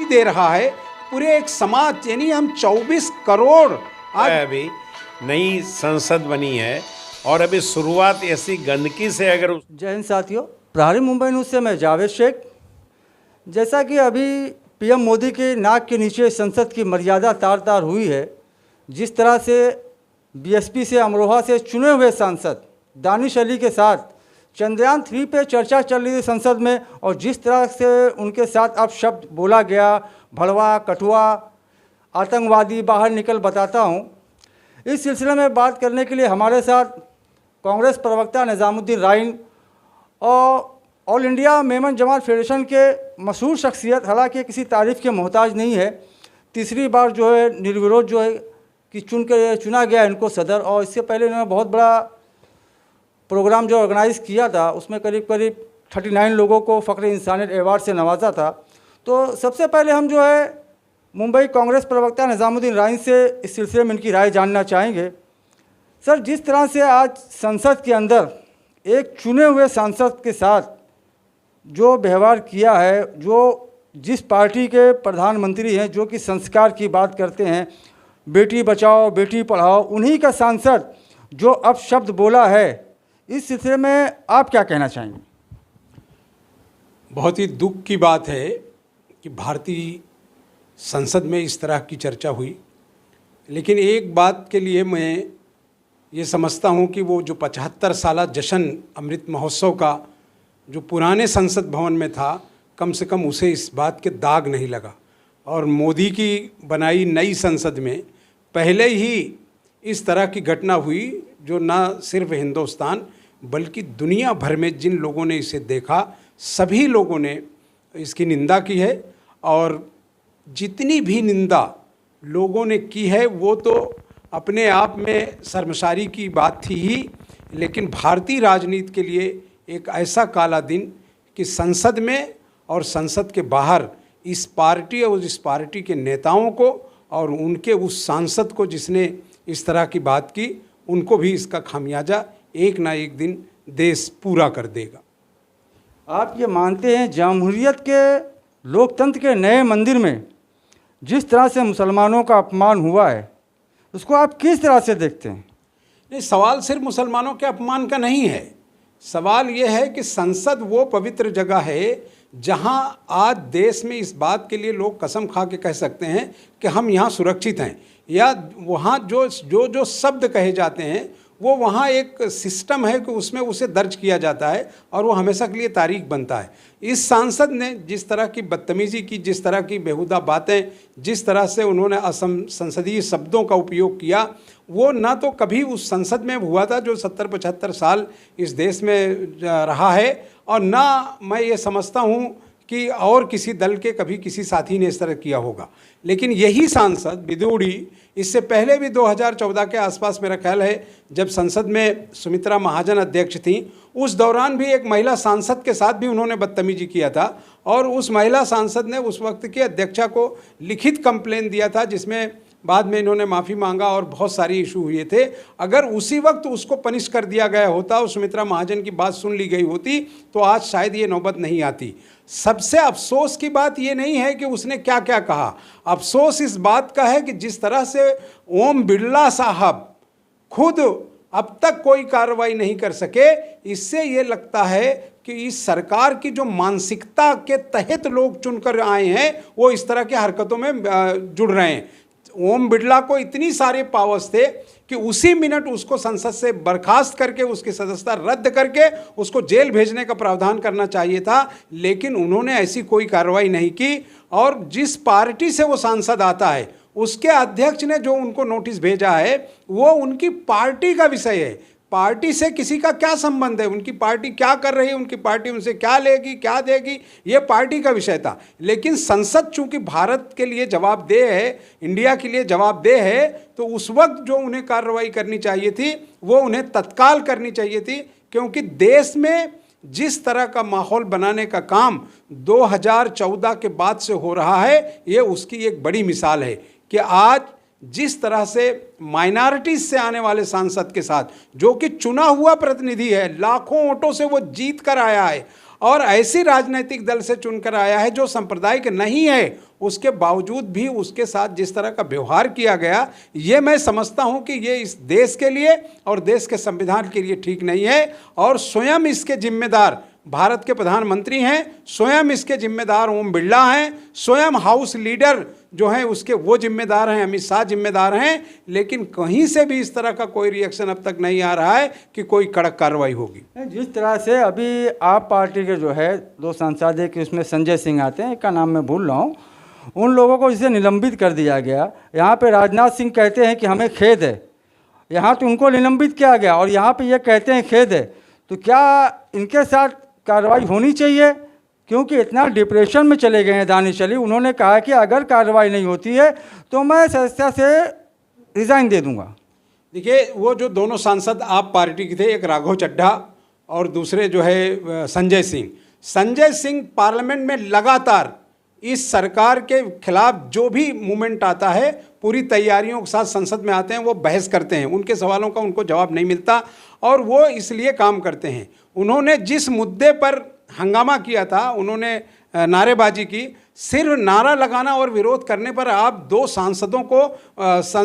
दे रहा है पूरे एक समाज, यानी हम 24 करोड़ आज अभी नई संसद बनी है और अभी शुरुआत ऐसी गंदगी से अगर जय हिंद साथियों, प्रहारी मुंबई न्यूज़ से मैं जावेद शेख। जैसा कि अभी पीएम मोदी के नाक के नीचे संसद की मर्यादा तार तार हुई है, जिस तरह से बीएसपी से अमरोहा से चुने हुए सांसद दानिश अली के साथ चंद्रयान 3 पे चर्चा चल रही थी संसद में, और जिस तरह से उनके साथ अब शब्द बोला गया, भड़वा, कठुआ, आतंकवादी, बाहर निकल बताता हूँ। इस सिलसिले में बात करने के लिए हमारे साथ कांग्रेस प्रवक्ता निज़ामुद्दीन राइन और ऑल इंडिया मेमन जमात फेडरेशन के मशहूर शख्सियत, हालांकि किसी तारीफ़ के मोहताज नहीं है, तीसरी बार जो है निर्विरोध जो है कि चुना गया इनको सदर। और इससे पहले इन्होंने बहुत बड़ा प्रोग्राम जो ऑर्गेनाइज़ किया था, उसमें करीब 39 लोगों को फ़ख्र इंसानियत अवार्ड से नवाजा था। तो सबसे पहले हम जो है मुंबई कांग्रेस प्रवक्ता निज़ामुद्दीन राइन से इस सिलसिले में इनकी राय जानना चाहेंगे। सर, जिस तरह से आज संसद के अंदर एक चुने हुए सांसद के साथ जो व्यवहार किया है, जो जिस पार्टी के प्रधानमंत्री हैं, जो कि संस्कार की बात करते हैं, बेटी बचाओ बेटी पढ़ाओ, उन्हीं का सांसद जो अब शब्द बोला है, इस सिलसिले में आप क्या कहना चाहेंगे? बहुत ही दुख की बात है कि भारतीय संसद में इस तरह की चर्चा हुई। लेकिन एक बात के लिए मैं ये समझता हूँ कि वो जो 75 साला जश्न अमृत महोत्सव का जो पुराने संसद भवन में था, कम से कम उसे इस बात के दाग नहीं लगा। और मोदी की बनाई नई संसद में पहले ही इस तरह की घटना हुई जो ना सिर्फ हिंदुस्तान बल्कि दुनिया भर में जिन लोगों ने इसे देखा, सभी लोगों ने इसकी निंदा की है। और जितनी भी निंदा लोगों ने की है वो तो अपने आप में शर्मसारी की बात थी ही, लेकिन भारतीय राजनीति के लिए एक ऐसा काला दिन कि संसद में और संसद के बाहर इस पार्टी और इस पार्टी के नेताओं को और उनके उस सांसद को जिसने इस तरह की बात की, उनको भी इसका खामियाजा एक ना एक दिन देश पूरा कर देगा। आप ये मानते हैं jamहूरियत के, लोकतंत्र के नए मंदिर में जिस तरह से मुसलमानों का अपमान हुआ है, उसको आप किस तरह से देखते हैं? नहीं, सवाल सिर्फ मुसलमानों के अपमान का नहीं है। सवाल ये है कि संसद वो पवित्र जगह है जहां आज देश में इस बात के लिए लोग कसम खा के कह सकते हैं कि हम यहाँ सुरक्षित हैं, या वहाँ जो शब्द कहे जाते हैं वो वहाँ एक सिस्टम है कि उसमें उसे दर्ज किया जाता है और वो हमेशा के लिए तारीख बनता है। इस सांसद ने जिस तरह की बदतमीज़ी की, जिस तरह की बेहुदा बातें, जिस तरह से उन्होंने असंसदीय शब्दों का उपयोग किया, वो ना तो कभी उस संसद में हुआ था जो 70-75 साल इस देश में रहा है, और ना मैं ये समझता हूँ कि और किसी दल के कभी किसी साथी ने इस तरह किया होगा। लेकिन यही सांसद विदुड़ी इससे पहले भी 2014 के आसपास मेरा ख्याल है जब संसद में सुमित्रा महाजन अध्यक्ष थीं, उस दौरान भी एक महिला सांसद के साथ भी उन्होंने बदतमीजी किया था, और उस महिला सांसद ने उस वक्त की अध्यक्षा को लिखित कंप्लेन दिया था, जिसमें बाद में इन्होंने माफ़ी मांगा और बहुत सारी इशू हुए थे। अगर उसी वक्त उसको पनिश कर दिया गया होता और सुमित्रा महाजन की बात सुन ली गई होती तो आज शायद ये नौबत नहीं आती। सबसे अफसोस की बात ये नहीं है कि उसने क्या क्या कहा, अफसोस इस बात का है कि जिस तरह से ओम बिरला साहब खुद अब तक कोई कार्रवाई नहीं कर सके, इससे ये लगता है कि इस सरकार की जो मानसिकता के तहत लोग चुनकर आए हैं वो इस तरह की हरकतों में जुड़ रहे हैं। ओम बिरला को इतनी सारे पावर्स थे कि उसी मिनट उसको संसद से बर्खास्त करके उसकी सदस्यता रद्द करके उसको जेल भेजने का प्रावधान करना चाहिए था, लेकिन उन्होंने ऐसी कोई कार्रवाई नहीं की। और जिस पार्टी से वो सांसद आता है उसके अध्यक्ष ने जो उनको नोटिस भेजा है वो उनकी पार्टी का विषय है। पार्टी से किसी का क्या संबंध है, उनकी पार्टी क्या कर रही है, उनकी पार्टी उनसे क्या लेगी क्या देगी, ये पार्टी का विषय था। लेकिन संसद चूंकि भारत के लिए जवाबदेह है, इंडिया के लिए जवाबदेह है, तो उस वक्त जो उन्हें कार्रवाई करनी चाहिए थी वो उन्हें तत्काल करनी चाहिए थी, क्योंकि देश में जिस तरह का माहौल बनाने का काम 2014 के बाद से हो रहा है, ये उसकी एक बड़ी मिसाल है कि आज जिस तरह से माइनॉरिटीज से आने वाले सांसद के साथ, जो कि चुना हुआ प्रतिनिधि है, लाखों वोटों से वो जीत कर आया है, और ऐसी राजनीतिक दल से चुनकर आया है जो सांप्रदायिक नहीं है, उसके बावजूद भी उसके साथ जिस तरह का व्यवहार किया गया, ये मैं समझता हूँ कि ये इस देश के लिए और देश के संविधान के लिए ठीक नहीं है। और स्वयं इसके जिम्मेदार भारत के प्रधानमंत्री हैं, स्वयं इसके जिम्मेदार ओम बिरला हैं, स्वयं हाउस लीडर जो हैं उसके वो जिम्मेदार हैं, अमित शाह जिम्मेदार हैं। लेकिन कहीं से भी इस तरह का कोई रिएक्शन अब तक नहीं आ रहा है कि कोई कड़क कार्रवाई होगी। जिस तरह से अभी आप पार्टी के जो है 2 सांसद है कि उसमें संजय सिंह आते हैं, इनका नाम मैं भूल रहा हूँ, उन लोगों को जिसे निलंबित कर दिया गया। यहाँ पे राजनाथ सिंह कहते हैं कि हमें खेद है, यहाँ तो उनको निलंबित किया गया और यहाँ पे ये कहते हैं खेद है। तो क्या इनके साथ कार्रवाई होनी चाहिए? क्योंकि इतना डिप्रेशन में चले गए हैं दानिश अली। उन्होंने कहा कि अगर कार्रवाई नहीं होती है तो मैं सदस्यता से रिज़ाइन दे दूंगा। देखिए, वो जो दोनों सांसद आप पार्टी के थे, एक राघव चड्ढा और दूसरे जो है संजय सिंह। संजय सिंह पार्लियामेंट में लगातार इस सरकार के खिलाफ जो भी मूवमेंट आता है पूरी तैयारियों के साथ संसद में आते हैं, वो बहस करते हैं, उनके सवालों का उनको जवाब नहीं मिलता और वो इसलिए काम करते हैं। उन्होंने जिस मुद्दे पर हंगामा किया था, उन्होंने नारेबाजी की, सिर्फ नारा लगाना और विरोध करने पर आप 2 सांसदों को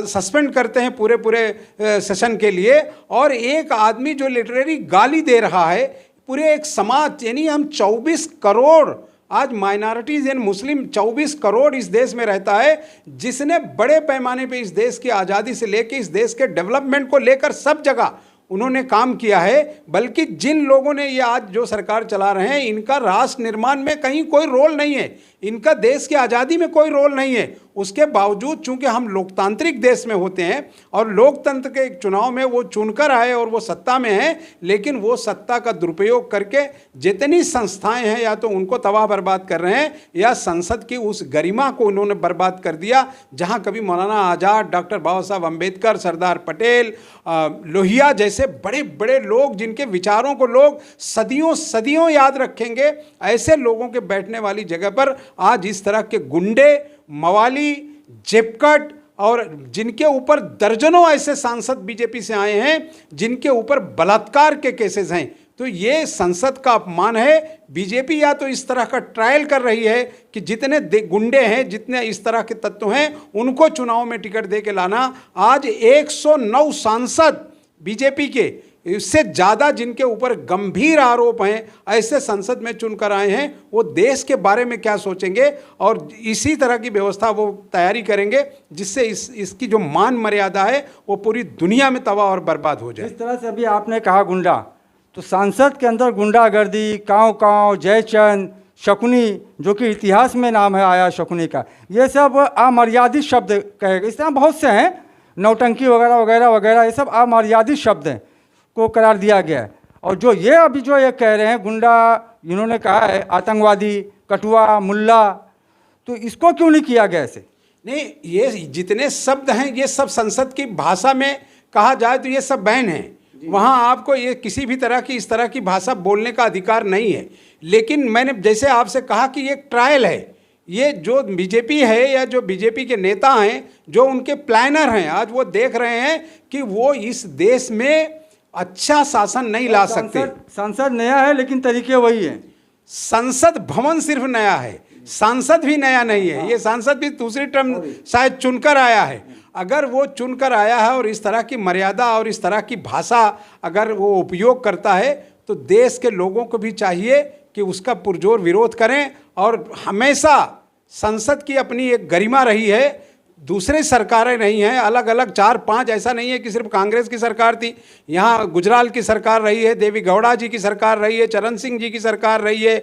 सस्पेंड करते हैं पूरे सेशन के लिए, और एक आदमी जो लिटरेरी गाली दे रहा है पूरे एक समाज, यानी हम 24 करोड़ आज माइनॉरिटीज़ एंड मुस्लिम 24 करोड़ इस देश में रहता है, जिसने बड़े पैमाने पे इस देश की आज़ादी से लेकर इस देश के डेवलपमेंट को लेकर सब जगह उन्होंने काम किया है। बल्कि जिन लोगों ने ये आज जो सरकार चला रहे हैं, इनका राष्ट्र निर्माण में कहीं कोई रोल नहीं है, इनका देश की आज़ादी में कोई रोल नहीं है। उसके बावजूद चूंकि हम लोकतांत्रिक देश में होते हैं और लोकतंत्र के चुनाव में वो चुनकर आए और वो सत्ता में हैं, लेकिन वो सत्ता का दुरुपयोग करके जितनी संस्थाएं हैं या तो उनको तबाह बर्बाद कर रहे हैं या संसद की उस गरिमा को उन्होंने बर्बाद कर दिया। जहां कभी मौलाना आज़ाद, डॉक्टर बाबा साहब अम्बेडकर, सरदार पटेल, लोहिया जैसे बड़े बड़े लोग जिनके विचारों को लोग सदियों सदियों याद रखेंगे, ऐसे लोगों के बैठने वाली जगह पर आज इस तरह के गुंडे, मवाली, जेबकट और जिनके ऊपर दर्जनों ऐसे सांसद बीजेपी से आए हैं जिनके ऊपर बलात्कार के केसेस हैं, तो ये संसद का अपमान है। बीजेपी या तो इस तरह का ट्रायल कर रही है कि जितने गुंडे हैं, जितने इस तरह के तत्व हैं, उनको चुनाव में टिकट दे के लाना। आज 109 सांसद बीजेपी के, इससे ज़्यादा जिनके ऊपर गंभीर आरोप हैं, ऐसे संसद में चुनकर आए हैं, वो देश के बारे में क्या सोचेंगे और इसी तरह की व्यवस्था वो तैयारी करेंगे जिससे इसकी जो मान मर्यादा है वो पूरी दुनिया में तबाह और बर्बाद हो जाए। इस तरह से अभी आपने कहा गुंडा, तो संसद के अंदर गुंडागर्दी, कांव, जयचंद, शकुनी, जो कि इतिहास में नाम है आया शकुनी का, ये सब अमर्यादित शब्द कहेगा। इस तरह बहुत से हैं, नौटंकी वगैरह वगैरह वगैरह, ये सब अमर्यादित शब्द हैं को करार दिया गया है। और जो ये अभी जो ये कह रहे हैं गुंडा, इन्होंने कहा है आतंकवादी, कटुआ, मुल्ला, तो इसको क्यों नहीं किया गया ऐसे? नहीं, ये जितने शब्द हैं ये सब संसद की भाषा में कहा जाए तो ये सब बैन है। वहाँ आपको ये किसी भी तरह की इस तरह की भाषा बोलने का अधिकार नहीं है। लेकिन मैंने जैसे आपसे कहा कि ये एक ट्रायल है, ये जो बीजेपी है या जो बीजेपी के नेता हैं, जो उनके प्लानर हैं, आज वो देख रहे हैं कि वो इस देश में अच्छा शासन नहीं ला सकते। संसद नया है लेकिन तरीके वही हैं। संसद भवन सिर्फ नया है, सांसद भी नया नहीं है। ये सांसद भी दूसरी टर्म शायद चुनकर आया है। अगर वो चुनकर आया है और इस तरह की मर्यादा और इस तरह की भाषा अगर वो उपयोग करता है तो देश के लोगों को भी चाहिए कि उसका पुरजोर विरोध करें। और हमेशा संसद की अपनी एक गरिमा रही है, दूसरे सरकारें नहीं हैं, अलग अलग 4-5, ऐसा नहीं है कि सिर्फ कांग्रेस की सरकार थी। यहाँ गुजराल की सरकार रही है, देवी गौड़ा जी की सरकार रही है, चरण सिंह जी की सरकार रही है,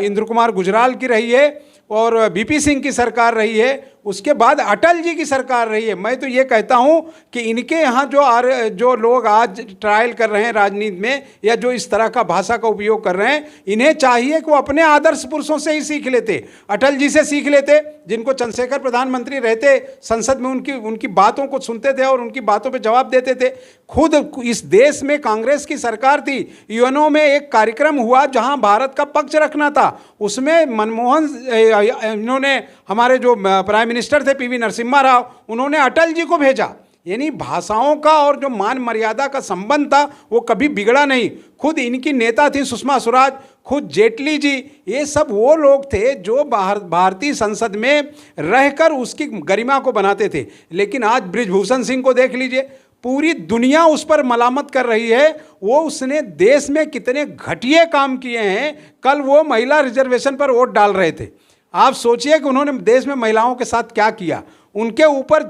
इंद्र कुमार गुजराल की रही है और बीपी सिंह की सरकार रही है, उसके बाद अटल जी की सरकार रही है। मैं तो ये कहता हूँ कि इनके यहाँ जो लोग आज ट्रायल कर रहे हैं राजनीति में या जो इस तरह का भाषा का उपयोग कर रहे हैं, इन्हें चाहिए कि वो अपने आदर्श पुरुषों से ही सीख लेते, अटल जी से सीख लेते, जिनको चंद्रशेखर प्रधानमंत्री रहते संसद में उनकी बातों को सुनते थे और उनकी बातों पर जवाब देते थे। खुद इस देश में कांग्रेस की सरकार थी, यूएनओ में एक कार्यक्रम हुआ जहाँ भारत का पक्ष रखना था, उसमें मनमोहन, इन्होंने हमारे जो प्राइम मिनिस्टर थे पीवी नरसिम्हा राव, उन्होंने अटल जी को भेजा यानी भाषाओं का और जो मान मर्यादा का संबंध था वो कभी बिगड़ा नहीं। खुद इनकी नेता थी सुषमा स्वराज, खुद जेटली जी, ये सब वो लोग थे जो भारतीय संसद में रहकर उसकी गरिमा को बनाते थे। लेकिन आज बृजभूषण सिंह को देख लीजिए, पूरी दुनिया उस पर मलामत कर रही है। वो उसने देश में कितने घटिया काम किए हैं। कल वो महिला रिजर्वेशन पर वोट डाल रहे थे। आप सोचिए कि उन्होंने देश में महिलाओं के साथ क्या किया। उनके ऊपर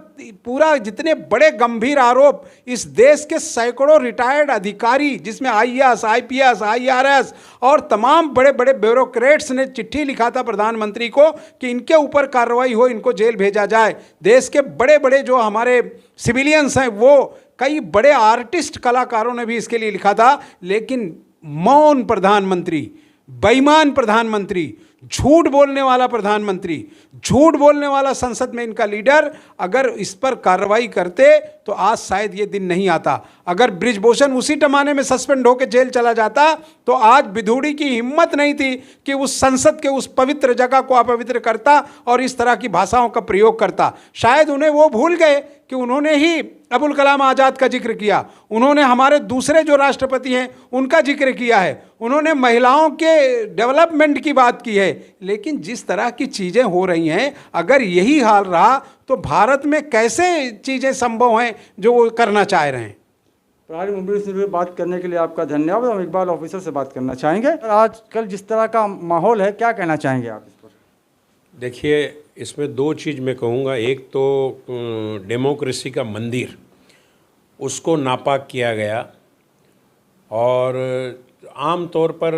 पूरा जितने बड़े गंभीर आरोप, इस देश के सैकड़ों रिटायर्ड अधिकारी जिसमें आईएएस, आईपीएस, आईआरएस और तमाम बड़े बड़े ब्यूरोक्रेट्स ने चिट्ठी लिखा था प्रधानमंत्री को कि इनके ऊपर कार्रवाई हो, इनको जेल भेजा जाए। देश के बड़े बड़े जो हमारे सिविलियंस हैं, वो कई बड़े आर्टिस्ट कलाकारों ने भी इसके लिए लिखा था। लेकिन मौन प्रधानमंत्री, बेईमान प्रधानमंत्री, झूठ बोलने वाला प्रधानमंत्री, झूठ बोलने वाला संसद में इनका लीडर अगर इस पर कार्रवाई करते तो आज शायद ये दिन नहीं आता। अगर बृजभूषण उसी टमाने में सस्पेंड होकर जेल चला जाता तो आज विधूड़ी की हिम्मत नहीं थी कि उस संसद के उस पवित्र जगह को अपवित्र करता और इस तरह की भाषाओं का प्रयोग करता। शायद उन्हें वो भूल गए कि उन्होंने ही अबुल कलाम आज़ाद का जिक्र किया, उन्होंने हमारे दूसरे जो राष्ट्रपति हैं उनका जिक्र किया है, उन्होंने महिलाओं के डेवलपमेंट की बात की है। लेकिन जिस तरह की चीज़ें हो रही हैं, अगर यही हाल रहा तो भारत में कैसे चीज़ें संभव हैं जो वो करना चाह रहे हैं। प्रहरी मुंबई से बात करने के लिए आपका धन्यवाद। हम इकबाल ऑफिसर से बात करना चाहेंगे। आजकल जिस तरह का माहौल है, क्या कहना चाहेंगे आप इस पर? देखिए, इसमें दो चीज़ मैं कहूँगा। एक तो डेमोक्रेसी का मंदिर, उसको नापाक किया गया। और आम तौर पर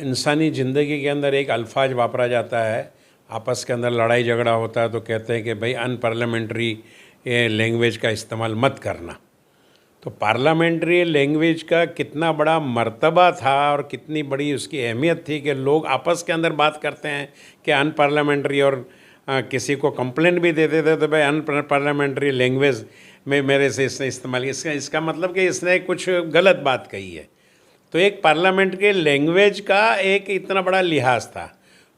इंसानी ज़िंदगी के अंदर एक अल्फाज वापरा जाता है, आपस के अंदर लड़ाई झगड़ा होता है तो कहते हैं कि भाई अनपार्लियामेंट्री लैंग्वेज का इस्तेमाल मत करना। तो पार्लियामेंट्री लैंग्वेज का कितना बड़ा मर्तबा था और कितनी बड़ी उसकी अहमियत थी कि लोग आपस के अंदर बात करते हैं कि अनपार्लियामेंट्री, और किसी को कंप्लेंट भी देते थे तो भाई अनपार्लियामेंट्री लैंग्वेज में मेरे से इसने इस्तेमाल किया। इसका मतलब कि इसने कुछ गलत बात कही है। तो एक पार्लियामेंट के लैंग्वेज का एक इतना बड़ा लिहाज था।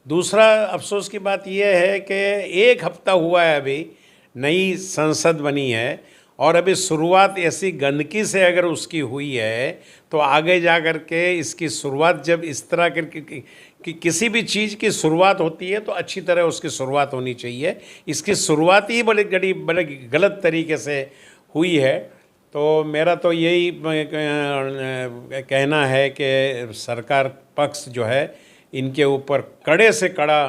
दूसरा अफसोस की बात यह है कि एक हफ्ता हुआ है, अभी नई संसद बनी है और अभी शुरुआत ऐसी गंदगी से अगर उसकी हुई है तो आगे जा कर के इसकी शुरुआत, जब इस तरह कि किसी भी चीज़ की शुरुआत होती है तो अच्छी तरह उसकी शुरुआत होनी चाहिए। इसकी शुरुआत ही बड़े गलत तरीके से हुई है। तो मेरा तो यही कहना है कि सरकार पक्ष जो है इनके ऊपर कड़े से कड़ा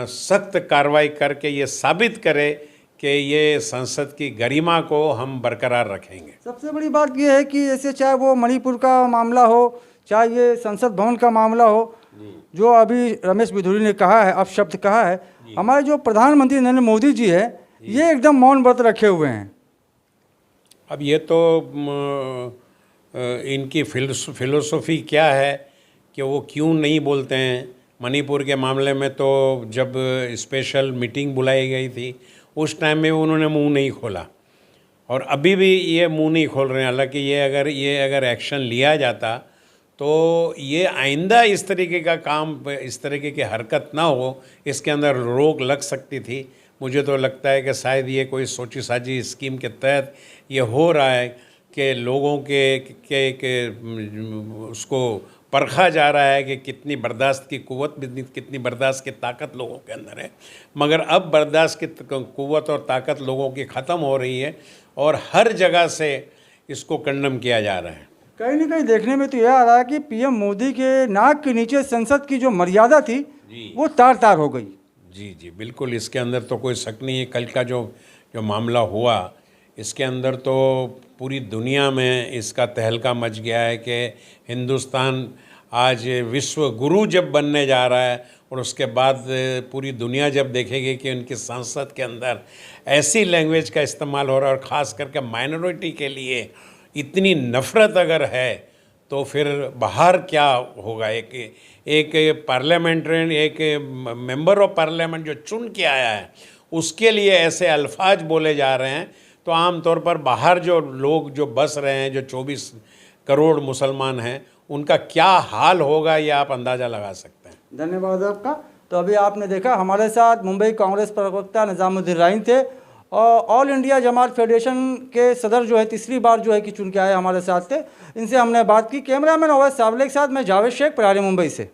सख्त कार्रवाई करके ये साबित करे कि ये संसद की गरिमा को हम बरकरार रखेंगे। सबसे बड़ी बात यह है कि ऐसे चाहे वो मणिपुर का मामला हो, चाहे ये संसद भवन का मामला हो, जो अभी रमेश बिधूड़ी ने कहा है, अपशब्द कहा है, हमारे जो प्रधानमंत्री नरेंद्र मोदी जी है ये एकदम मौन व्रत रखे हुए हैं। अब ये तो इनकी फिलोसफी क्या है कि वो क्यों नहीं बोलते हैं। मणिपुर के मामले में तो जब स्पेशल मीटिंग बुलाई गई थी उस टाइम में उन्होंने मुंह नहीं खोला और अभी भी ये मुंह नहीं खोल रहे हैं। हालांकि ये अगर एक्शन लिया जाता तो ये आइंदा इस तरीके का काम, इस तरीके की हरकत ना हो, इसके अंदर रोक लग सकती थी। मुझे तो लगता है कि शायद ये कोई सोची साजी स्कीम के तहत ये हो रहा है कि लोगों के उसको परखा जा रहा है कि कितनी बर्दाश्त की कुव्वत, कितनी बर्दाश्त की ताकत लोगों के अंदर है। मगर अब बर्दाश्त की कुव्वत और ताकत लोगों की ख़त्म हो रही है और हर जगह से इसको कंडम किया जा रहा है। कहीं ना कहीं देखने में तो यह आ रहा है कि पीएम मोदी के नाक के नीचे संसद की जो मर्यादा थी वो तार तार हो गई। जी बिल्कुल, इसके अंदर तो कोई शक नहीं है। कल का जो मामला हुआ इसके अंदर तो पूरी दुनिया में इसका तहलका मच गया है कि हिंदुस्तान आज विश्व गुरु जब बनने जा रहा है और उसके बाद पूरी दुनिया जब देखेगी कि उनकी संसद के अंदर ऐसी लैंग्वेज का इस्तेमाल हो रहा है और ख़ास करके माइनॉरिटी के लिए इतनी नफ़रत अगर है तो फिर बाहर क्या होगा। एक पार्लियामेंट्रियन, एक मेंबर ऑफ पार्लियामेंट जो चुन के आया है उसके लिए ऐसे अल्फाज बोले जा रहे हैं तो आम तौर पर बाहर जो लोग जो बस रहे हैं, जो 24 करोड़ मुसलमान हैं, उनका क्या हाल होगा ये आप अंदाज़ा लगा सकते हैं। धन्यवाद आपका। तो अभी आपने देखा हमारे साथ मुंबई कांग्रेस प्रवक्ता निजामुद्दीन राइन थे और ऑल इंडिया जमात फेडरेशन के सदर जो है तीसरी बार जो है कि चुन के आए हमारे साथ थे। इनसे हमने बात की। कैमरामैन अवैध सावले के साथ मैं जावेद शेख, प्रहारी मुंबई से।